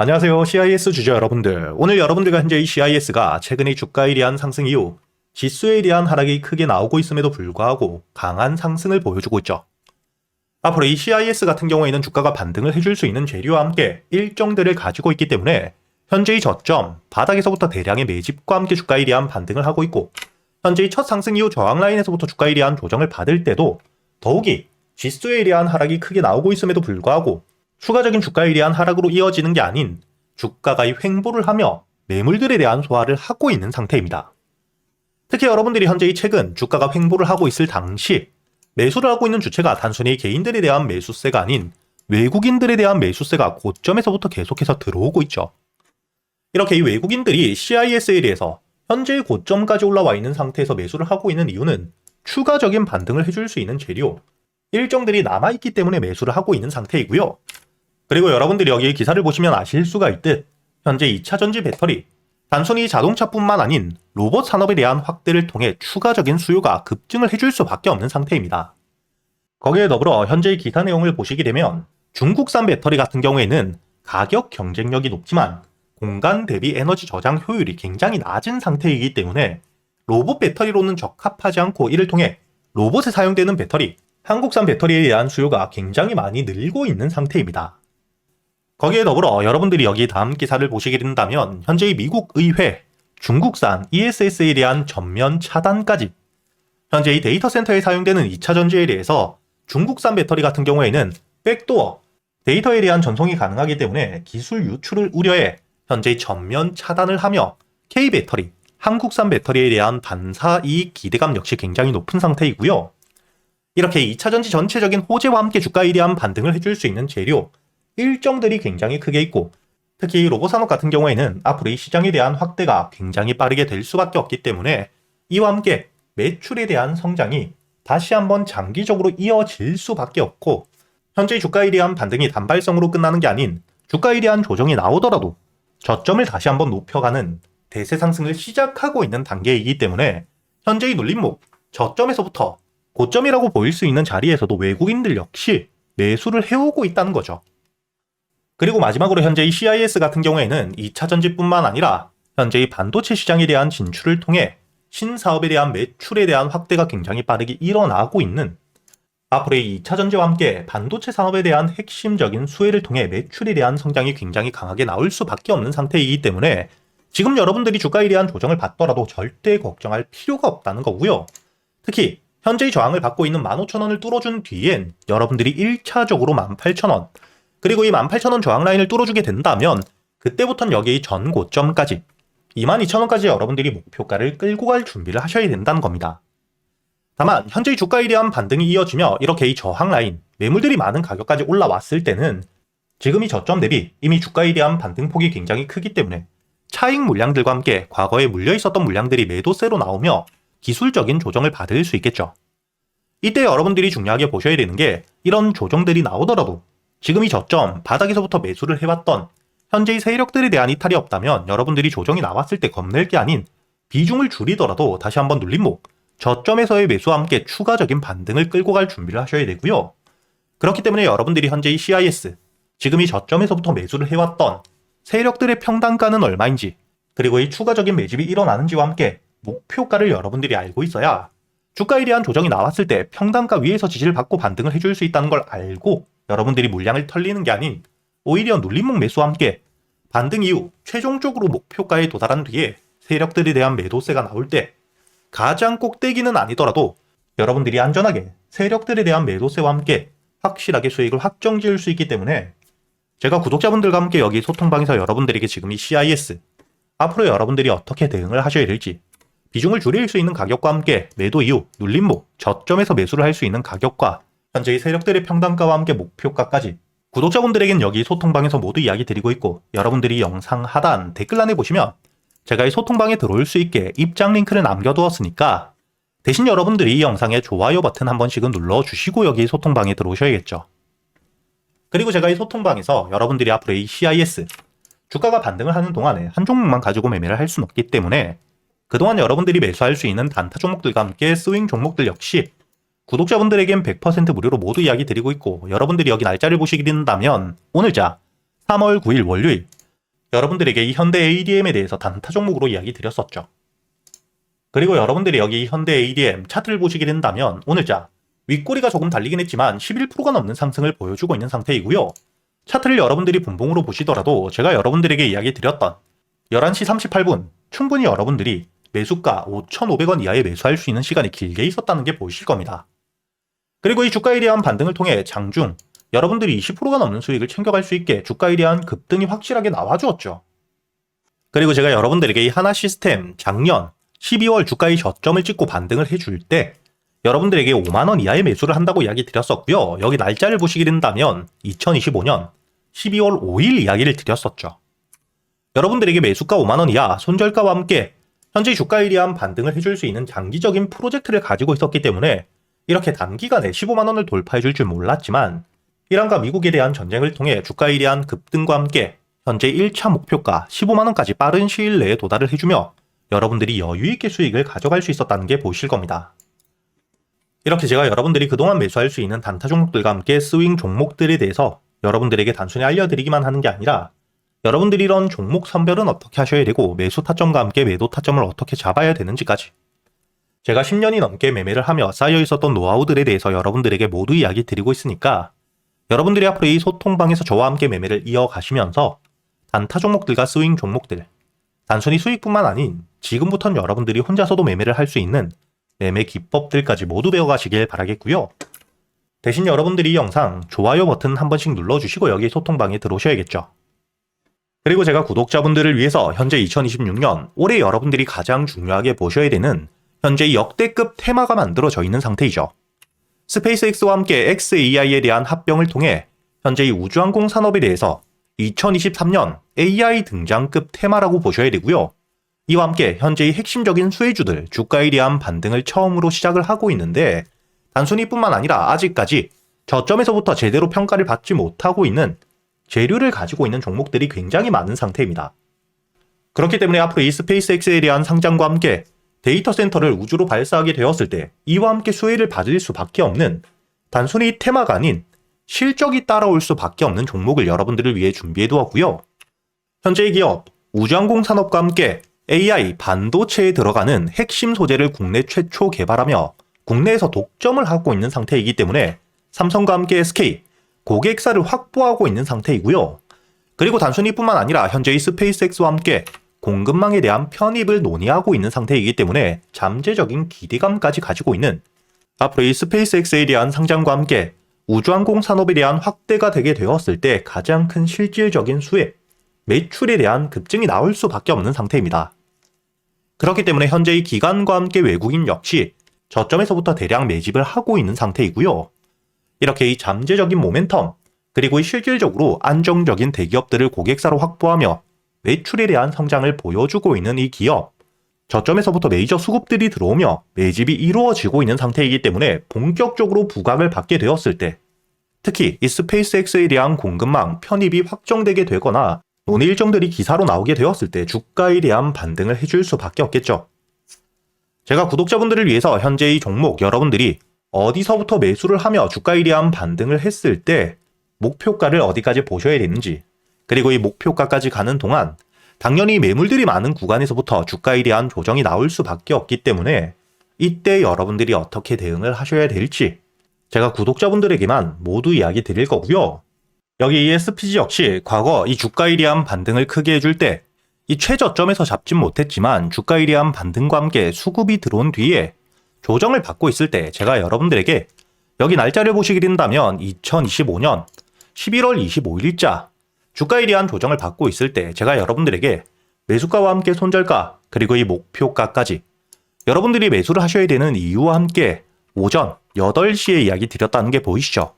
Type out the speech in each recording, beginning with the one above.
안녕하세요. CIS 주주 여러분들. 오늘 여러분들과 현재 이 CIS가 최근의 주가에 대한 상승 이후 지수에 대한 하락이 크게 나오고 있음에도 불구하고 강한 상승을 보여주고 있죠. 앞으로 이 CIS 같은 경우에는 주가가 반등을 해줄 수 있는 재료와 함께 일정들을 가지고 있기 때문에 현재의 저점, 바닥에서부터 대량의 매집과 함께 주가에 대한 반등을 하고 있고, 현재의 첫 상승 이후 저항 라인에서부터 주가에 대한 조정을 받을 때도 더욱이 지수에 대한 하락이 크게 나오고 있음에도 불구하고 추가적인 주가에 대한 하락으로 이어지는 게 아닌 주가가 횡보를 하며 매물들에 대한 소화를 하고 있는 상태입니다. 특히 여러분들이 현재 최근 주가가 횡보를 하고 있을 당시 매수를 하고 있는 주체가 단순히 개인들에 대한 매수세가 아닌 외국인들에 대한 매수세가 고점에서부터 계속해서 들어오고 있죠. 이렇게 이 외국인들이 CIS에 대해서 현재의 고점까지 올라와 있는 상태에서 매수를 하고 있는 이유는 추가적인 반등을 해줄 수 있는 재료, 일정들이 남아있기 때문에 매수를 하고 있는 상태이고요. 그리고 여러분들이 여기 기사를 보시면 아실 수가 있듯 현재 2차전지 배터리, 단순히 자동차뿐만 아닌 로봇 산업에 대한 확대를 통해 추가적인 수요가 급증을 해줄 수밖에 없는 상태입니다. 거기에 더불어 현재의 기사 내용을 보시게 되면 중국산 배터리 같은 경우에는 가격 경쟁력이 높지만 공간 대비 에너지 저장 효율이 굉장히 낮은 상태이기 때문에 로봇 배터리로는 적합하지 않고 이를 통해 로봇에 사용되는 배터리, 한국산 배터리에 대한 수요가 굉장히 많이 늘고 있는 상태입니다. 거기에 더불어 여러분들이 여기 다음 기사를 보시게 된다면 현재의 미국 의회, 중국산 ESS에 대한 전면 차단까지, 현재 이 데이터 센터에 사용되는 2차 전지에 대해서 중국산 배터리 같은 경우에는 백도어, 데이터에 대한 전송이 가능하기 때문에 기술 유출을 우려해 현재 전면 차단을 하며 K배터리, 한국산 배터리에 대한 반사 이익 기대감 역시 굉장히 높은 상태이고요. 이렇게 2차 전지 전체적인 호재와 함께 주가에 대한 반등을 해줄 수 있는 재료, 일정들이 굉장히 크게 있고, 특히 로봇 산업 같은 경우에는 앞으로 이 시장에 대한 확대가 굉장히 빠르게 될 수밖에 없기 때문에 이와 함께 매출에 대한 성장이 다시 한번 장기적으로 이어질 수밖에 없고, 현재 주가에 대한 반등이 단발성으로 끝나는 게 아닌 주가에 대한 조정이 나오더라도 저점을 다시 한번 높여가는 대세 상승을 시작하고 있는 단계이기 때문에 현재의 눌림목, 저점에서부터 고점이라고 보일 수 있는 자리에서도 외국인들 역시 매수를 해오고 있다는 거죠. 그리고 마지막으로 현재의 CIS 같은 경우에는 2차 전지뿐만 아니라 현재의 반도체 시장에 대한 진출을 통해 신사업에 대한 매출에 대한 확대가 굉장히 빠르게 일어나고 있는, 앞으로의 2차 전지와 함께 반도체 산업에 대한 핵심적인 수혜를 통해 매출에 대한 성장이 굉장히 강하게 나올 수밖에 없는 상태이기 때문에 지금 여러분들이 주가에 대한 조정을 받더라도 절대 걱정할 필요가 없다는 거고요. 특히 현재의 저항을 받고 있는 15,000원을 뚫어준 뒤엔 여러분들이 1차적으로 18,000원, 그리고 이 18,000원 저항 라인을 뚫어주게 된다면 그때부터는 여기 전 고점까지 22,000원까지 여러분들이 목표가를 끌고 갈 준비를 하셔야 된다는 겁니다. 다만 현재의 주가에 대한 반등이 이어지며 이렇게 이 저항 라인, 매물들이 많은 가격까지 올라왔을 때는 지금 이 저점 대비 이미 주가에 대한 반등폭이 굉장히 크기 때문에 차익 물량들과 함께 과거에 물려 있었던 물량들이 매도세로 나오며 기술적인 조정을 받을 수 있겠죠. 이때 여러분들이 중요하게 보셔야 되는 게, 이런 조정들이 나오더라도 지금 이 저점, 바닥에서부터 매수를 해왔던 현재의 세력들에 대한 이탈이 없다면 여러분들이 조정이 나왔을 때 겁낼 게 아닌 비중을 줄이더라도 다시 한번 눌림목, 저점에서의 매수와 함께 추가적인 반등을 끌고 갈 준비를 하셔야 되고요. 그렇기 때문에 여러분들이 현재의 CIS, 지금 이 저점에서부터 매수를 해왔던 세력들의 평단가는 얼마인지, 그리고 이 추가적인 매집이 일어나는지와 함께 목표가를 여러분들이 알고 있어야 주가에 대한 조정이 나왔을 때 평단가 위에서 지지를 받고 반등을 해줄 수 있다는 걸 알고 여러분들이 물량을 털리는 게 아닌 오히려 눌림목 매수와 함께 반등 이후 최종적으로 목표가에 도달한 뒤에 세력들에 대한 매도세가 나올 때 가장 꼭대기는 아니더라도 여러분들이 안전하게 세력들에 대한 매도세와 함께 확실하게 수익을 확정 지을 수 있기 때문에 제가 구독자분들과 함께 여기 소통방에서 여러분들에게 지금 이 CIS, 앞으로 여러분들이 어떻게 대응을 하셔야 될지, 비중을 줄일 수 있는 가격과 함께 매도 이후 눌림목, 저점에서 매수를 할 수 있는 가격과 현재의 세력들의 평단가와 함께 목표가까지 구독자분들에겐 여기 소통방에서 모두 이야기 드리고 있고, 여러분들이 영상 하단 댓글란에 보시면 제가 이 소통방에 들어올 수 있게 입장 링크를 남겨두었으니까 대신 여러분들이 이 영상에 좋아요 버튼 한 번씩은 눌러주시고 여기 소통방에 들어오셔야겠죠. 그리고 제가 이 소통방에서 여러분들이 앞으로 이 CIS, 주가가 반등을 하는 동안에 한 종목만 가지고 매매를 할 수는 없기 때문에 그동안 여러분들이 매수할 수 있는 단타 종목들과 함께 스윙 종목들 역시 구독자분들에겐 100% 무료로 모두 이야기 드리고 있고, 여러분들이 여기 날짜를 보시게 된다면 오늘자 3월 9일 월요일 여러분들에게 이 현대 ADM에 대해서 단타 종목으로 이야기 드렸었죠. 그리고 여러분들이 여기 현대 ADM 차트를 보시게 된다면 오늘자 윗꼬리가 조금 달리긴 했지만 11%가 넘는 상승을 보여주고 있는 상태이고요. 차트를 여러분들이 분봉으로 보시더라도 제가 여러분들에게 이야기 드렸던 11시 38분 충분히 여러분들이 매수가 5,500원 이하에 매수할 수 있는 시간이 길게 있었다는 게 보이실 겁니다. 그리고 이 주가에 대한 반등을 통해 장중 여러분들이 20%가 넘는 수익을 챙겨갈 수 있게 주가에 대한 급등이 확실하게 나와주었죠. 그리고 제가 여러분들에게 이 하나시스템 작년 12월 주가의 저점을 찍고 반등을 해줄 때 여러분들에게 5만원 이하의 매수를 한다고 이야기 드렸었고요. 여기 날짜를 보시게 된다면 2025년 12월 5일 이야기를 드렸었죠. 여러분들에게 매수가 5만원 이하 손절가와 함께 현재 주가에 대한 반등을 해줄 수 있는 장기적인 프로젝트를 가지고 있었기 때문에 이렇게 단기간에 15만원을 돌파해줄 줄 몰랐지만 이란과 미국에 대한 전쟁을 통해 주가에 대한 급등과 함께 현재 1차 목표가 15만원까지 빠른 시일 내에 도달을 해주며 여러분들이 여유있게 수익을 가져갈 수 있었다는 게 보이실 겁니다. 이렇게 제가 여러분들이 그동안 매수할 수 있는 단타 종목들과 함께 스윙 종목들에 대해서 여러분들에게 단순히 알려드리기만 하는 게 아니라 여러분들이 이런 종목 선별은 어떻게 하셔야 되고 매수 타점과 함께 매도 타점을 어떻게 잡아야 되는지까지 제가 10년이 넘게 매매를 하며 쌓여 있었던 노하우들에 대해서 여러분들에게 모두 이야기 드리고 있으니까 여러분들이 앞으로 이 소통방에서 저와 함께 매매를 이어가시면서 단타 종목들과 스윙 종목들 단순히 수익뿐만 아닌 지금부터는 여러분들이 혼자서도 매매를 할 수 있는 매매 기법들까지 모두 배워가시길 바라겠고요. 대신 여러분들이 이 영상 좋아요 버튼 한 번씩 눌러주시고 여기 소통방에 들어오셔야겠죠. 그리고 제가 구독자분들을 위해서 현재 2026년 올해 여러분들이 가장 중요하게 보셔야 되는 현재 역대급 테마가 만들어져 있는 상태이죠. 스페이스X와 함께 xAI에 대한 합병을 통해 현재 이 우주항공 산업에 대해서 2023년 AI 등장급 테마라고 보셔야 되고요. 이와 함께 현재의 핵심적인 수혜주들 주가에 대한 반등을 처음으로 시작을 하고 있는데 단순히 뿐만 아니라 아직까지 저점에서부터 제대로 평가를 받지 못하고 있는 재료를 가지고 있는 종목들이 굉장히 많은 상태입니다. 그렇기 때문에 앞으로 이 스페이스X에 대한 상장과 함께 데이터 센터를 우주로 발사하게 되었을 때 이와 함께 수혜를 받을 수밖에 없는 단순히 테마가 아닌 실적이 따라올 수밖에 없는 종목을 여러분들을 위해 준비해 두었고요. 현재의 기업 우주항공 산업과 함께 AI 반도체에 들어가는 핵심 소재를 국내 최초 개발하며 국내에서 독점을 하고 있는 상태이기 때문에 삼성과 함께 SK 고객사를 확보하고 있는 상태이고요. 그리고 단순히 뿐만 아니라 현재의 스페이스X와 함께 공급망에 대한 편입을 논의하고 있는 상태이기 때문에 잠재적인 기대감까지 가지고 있는 앞으로 이 스페이스X에 대한 상장과 함께 우주항공 산업에 대한 확대가 되게 되었을 때 가장 큰 실질적인 수혜, 매출에 대한 급증이 나올 수밖에 없는 상태입니다. 그렇기 때문에 현재의 기관과 함께 외국인 역시 저점에서부터 대량 매집을 하고 있는 상태이고요. 이렇게 이 잠재적인 모멘텀, 그리고 실질적으로 안정적인 대기업들을 고객사로 확보하며 매출에 대한 성장을 보여주고 있는 이 기업, 저점에서부터 메이저 수급들이 들어오며 매집이 이루어지고 있는 상태이기 때문에 본격적으로 부각을 받게 되었을 때 특히 이 스페이스X에 대한 공급망 편입이 확정되게 되거나 논의 일정들이 기사로 나오게 되었을 때 주가에 대한 반등을 해줄 수밖에 없겠죠. 제가 구독자분들을 위해서 현재 이 종목 여러분들이 어디서부터 매수를 하며 주가에 대한 반등을 했을 때 목표가를 어디까지 보셔야 되는지 그리고 이 목표가까지 가는 동안 당연히 매물들이 많은 구간에서부터 주가에 대한 조정이 나올 수밖에 없기 때문에 이때 여러분들이 어떻게 대응을 하셔야 될지 제가 구독자분들에게만 모두 이야기 드릴 거고요. 여기 이 SPG 역시 과거 이 주가에 대한 반등을 크게 해줄 때 이 최저점에서 잡진 못했지만 주가에 대한 반등과 함께 수급이 들어온 뒤에 조정을 받고 있을 때 제가 여러분들에게 여기 날짜를 보시게 된다면 2025년 11월 25일자 주가에 대한 조정을 받고 있을 때 제가 여러분들에게 매수가와 함께 손절가 그리고 이 목표가까지 여러분들이 매수를 하셔야 되는 이유와 함께 오전 8시에 이야기 드렸다는 게 보이시죠?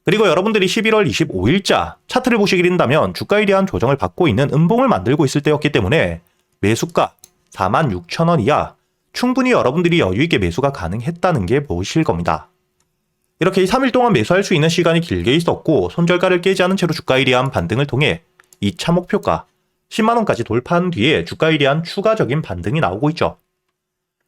그리고 여러분들이 11월 25일자 차트를 보시게 된다면 주가에 대한 조정을 받고 있는 음봉을 만들고 있을 때였기 때문에 매수가 46,000원 이하 충분히 여러분들이 여유있게 매수가 가능했다는 게 보이실 겁니다. 이렇게 3일 동안 매수할 수 있는 시간이 길게 있었고 손절가를 깨지 않은 채로 주가에 대한 반등을 통해 2차 목표가 10만원까지 돌파한 뒤에 주가에 대한 추가적인 반등이 나오고 있죠.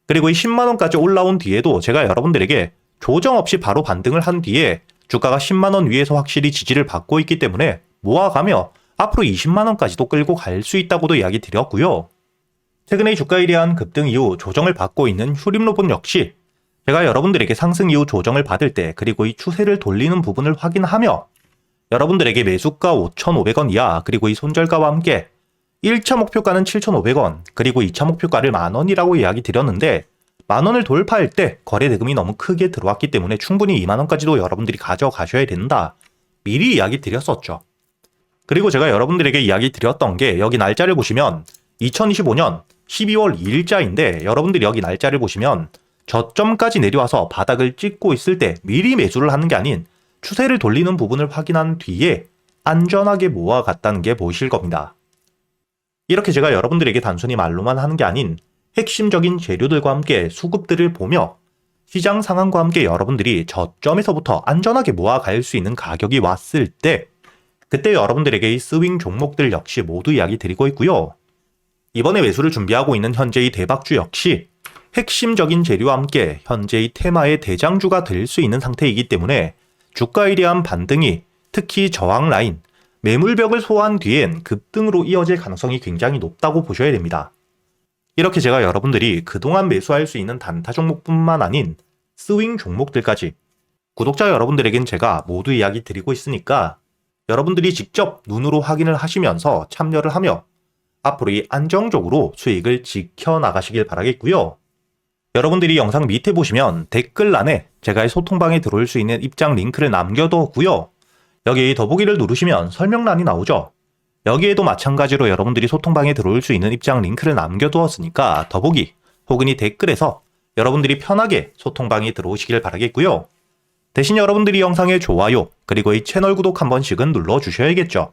그리고 이 10만원까지 올라온 뒤에도 제가 여러분들에게 조정 없이 바로 반등을 한 뒤에 주가가 10만원 위에서 확실히 지지를 받고 있기 때문에 모아가며 앞으로 20만원까지도 끌고 갈 수 있다고도 이야기 드렸고요. 최근에 주가에 대한 급등 이후 조정을 받고 있는 휴림로봇 역시 제가 여러분들에게 상승 이후 조정을 받을 때 그리고 이 추세를 돌리는 부분을 확인하며 여러분들에게 매수가 5,500원 이하 그리고 이 손절가와 함께 1차 목표가는 7,500원 그리고 2차 목표가를 만원이라고 이야기 드렸는데 만원을 돌파할 때 거래 대금이 너무 크게 들어왔기 때문에 충분히 2만원까지도 여러분들이 가져가셔야 된다. 미리 이야기 드렸었죠. 그리고 제가 여러분들에게 이야기 드렸던 게 여기 날짜를 보시면 2025년 12월 2일자인데 여러분들이 여기 날짜를 보시면 저점까지 내려와서 바닥을 찍고 있을 때 미리 매수를 하는 게 아닌 추세를 돌리는 부분을 확인한 뒤에 안전하게 모아갔다는 게 보이실 겁니다. 이렇게 제가 여러분들에게 단순히 말로만 하는 게 아닌 핵심적인 재료들과 함께 수급들을 보며 시장 상황과 함께 여러분들이 저점에서부터 안전하게 모아갈 수 있는 가격이 왔을 때 그때 여러분들에게 이 스윙 종목들 역시 모두 이야기 드리고 있고요. 이번에 매수를 준비하고 있는 현재의 대박주 역시 핵심적인 재료와 함께 현재의 테마의 대장주가 될 수 있는 상태이기 때문에 주가에 대한 반등이 특히 저항 라인, 매물벽을 소화한 뒤엔 급등으로 이어질 가능성이 굉장히 높다고 보셔야 됩니다. 이렇게 제가 여러분들이 그동안 매수할 수 있는 단타 종목뿐만 아닌 스윙 종목들까지 구독자 여러분들에겐 제가 모두 이야기 드리고 있으니까 여러분들이 직접 눈으로 확인을 하시면서 참여를 하며 앞으로 이 안정적으로 수익을 지켜나가시길 바라겠고요. 여러분들이 영상 밑에 보시면 댓글란에 제가 소통방에 들어올 수 있는 입장 링크를 남겨뒀고요. 여기 더보기를 누르시면 설명란이 나오죠. 여기에도 마찬가지로 여러분들이 소통방에 들어올 수 있는 입장 링크를 남겨두었으니까 더보기 혹은 이 댓글에서 여러분들이 편하게 소통방에 들어오시길 바라겠고요. 대신 여러분들이 영상의 좋아요 그리고 이 채널 구독 한 번씩은 눌러주셔야겠죠.